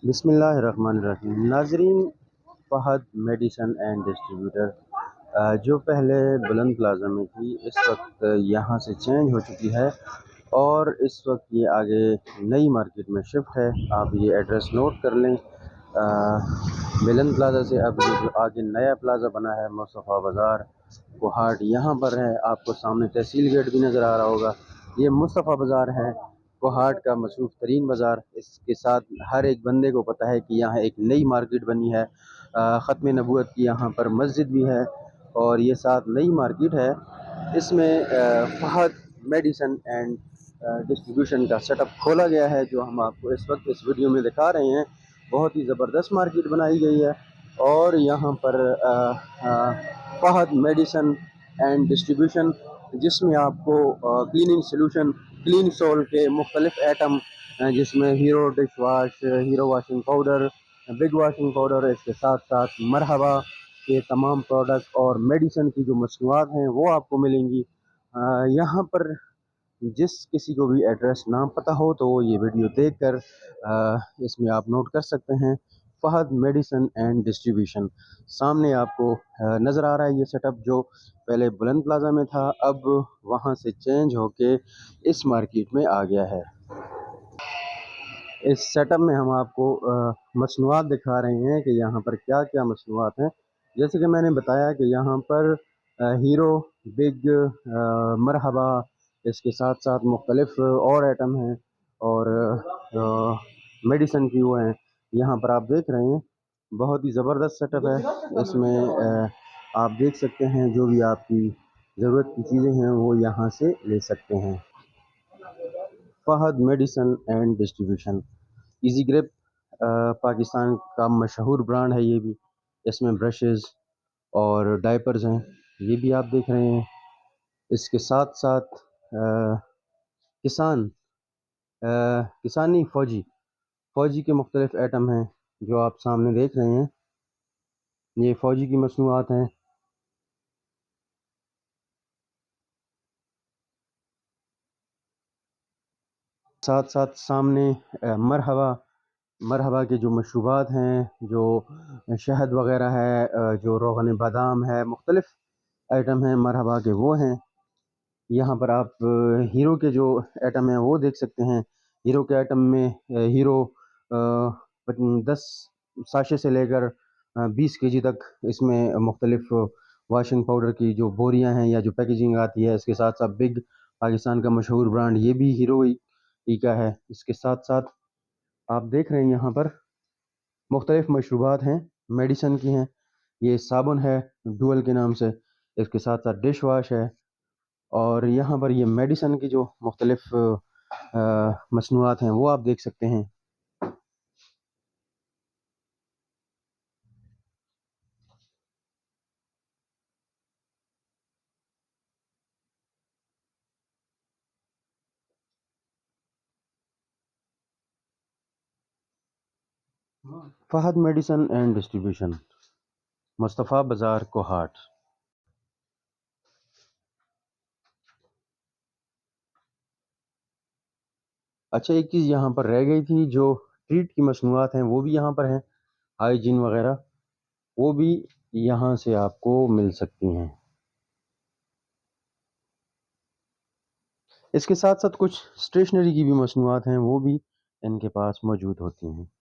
بسم اللہ الرحمن الرحیم ناظرین، فہد میڈیسن اینڈ ڈسٹریبیوٹر جو پہلے بلند پلازا میں تھی، اس وقت یہاں سے چینج ہو چکی ہے اور اس وقت یہ آگے نئی مارکیٹ میں شفٹ ہے۔ آپ یہ ایڈریس نوٹ کر لیں۔ بلند پلازا سے اب یہ جو آگے نیا پلازا بنا ہے مصطفیٰ بازار کوہاٹ، یہاں پر ہے۔ آپ کو سامنے تحصیل گیٹ بھی نظر آ رہا ہوگا۔ یہ مصطفیٰ بازار ہے، کوہاٹ کا مصروف ترین بازار۔ اس کے ساتھ ہر ایک بندے کو پتہ ہے کہ یہاں ایک نئی مارکیٹ بنی ہے، ختم نبوت کی یہاں پر مسجد بھی ہے اور یہ ساتھ نئی مارکیٹ ہے۔ اس میں فہد میڈیسن اینڈ ڈسٹریبیوشن کا سیٹ اپ کھولا گیا ہے، جو ہم آپ کو اس وقت اس ویڈیو میں دکھا رہے ہیں۔ بہت ہی زبردست مارکیٹ بنائی گئی ہے اور یہاں پر فہد میڈیسن اینڈ ڈسٹریبیوشن، جس میں آپ کو کلیننگ سلوشن، کلین سول کے مختلف ایٹم، جس میں hero dish wash, hero washing powder, big washing powder, اس کے ساتھ ساتھ مرحبا کے تمام پروڈکٹ اور میڈیسن کی جو مصنوعات ہیں وہ آپ کو ملیں گی یہاں پر۔ جس کسی کو بھی ایڈریس نہ پتہ ہو تو وہ یہ ویڈیو دیکھ کر اس میں آپ نوٹ کر سکتے ہیں۔ فہد میڈیسن اینڈ ڈسٹریبیوشن سامنے آپ کو نظر آ رہا ہے۔ یہ سیٹ اپ جو پہلے بلند پلازا میں تھا، اب وہاں سے چینج ہو کے اس مارکیٹ میں آ گیا ہے۔ اس سیٹ اپ میں ہم آپ کو مصنوعات دکھا رہے ہیں کہ یہاں پر کیا کیا مصنوعات ہیں۔ جیسے کہ میں نے بتایا کہ یہاں پر ہیرو، بگ، مرحبا، اس کے ساتھ ساتھ مختلف اور ایٹم ہیں اور میڈیسن کی وہ ہیں۔ یہاں پر آپ دیکھ رہے ہیں، بہت ہی زبردست سیٹ اپ ہے۔ اس میں آپ دیکھ سکتے ہیں جو بھی آپ کی ضرورت کی چیزیں ہیں وہ یہاں سے لے سکتے ہیں۔ Fahad medicine and distribution easy grip Pakistan کا مشہور برانڈ ہے۔ یہ بھی اس میں برشز اور ڈائپرز ہیں، یہ بھی آپ دیکھ رہے ہیں۔ اس کے ساتھ ساتھ کسانی فوجی کے مختلف ایٹم ہیں جو آپ سامنے دیکھ رہے ہیں۔ یہ فوجی کی مصنوعات ہیں۔ ساتھ ساتھ سامنے مرحبا کے جو مشروبات ہیں، جو شہد وغیرہ ہے، جو روغن بادام ہے، مختلف ایٹم ہیں مرحبا کے، وہ ہیں۔ یہاں پر آپ ہیرو کے جو ایٹم ہیں وہ دیکھ سکتے ہیں۔ ہیرو کے ایٹم میں ہیرو 10 ساشے سے لے کر 20 kg تک اس میں مختلف واشنگ پاؤڈر کی جو بوریاں ہیں یا جو پیکیجنگ آتی ہے۔ اس کے ساتھ ساتھ بگ، پاکستان کا مشہور برانڈ، یہ بھی ہیرو ہی کا ہے۔ اس کے ساتھ ساتھ آپ دیکھ رہے ہیں یہاں پر مختلف مشروبات ہیں، میڈیسن کی ہیں۔ یہ صابن ہے ڈوئل کے نام سے، اس کے ساتھ ساتھ ڈش واش ہے اور یہاں پر یہ میڈیسن کی جو مختلف مصنوعات ہیں وہ آپ دیکھ سکتے ہیں۔ فہد میڈیسن اینڈ ڈسٹریبیوشن، مصطفیٰ بازار کوہاٹ۔ اچھا، ایک چیز یہاں پر رہ گئی تھی، جو ٹریٹ کی مصنوعات ہیں وہ بھی یہاں پر ہیں، ہائیجین وغیرہ، وہ بھی یہاں سے آپ کو مل سکتی ہیں۔ اس کے ساتھ ساتھ کچھ اسٹیشنری کی بھی مصنوعات ہیں، وہ بھی ان کے پاس موجود ہوتی ہیں۔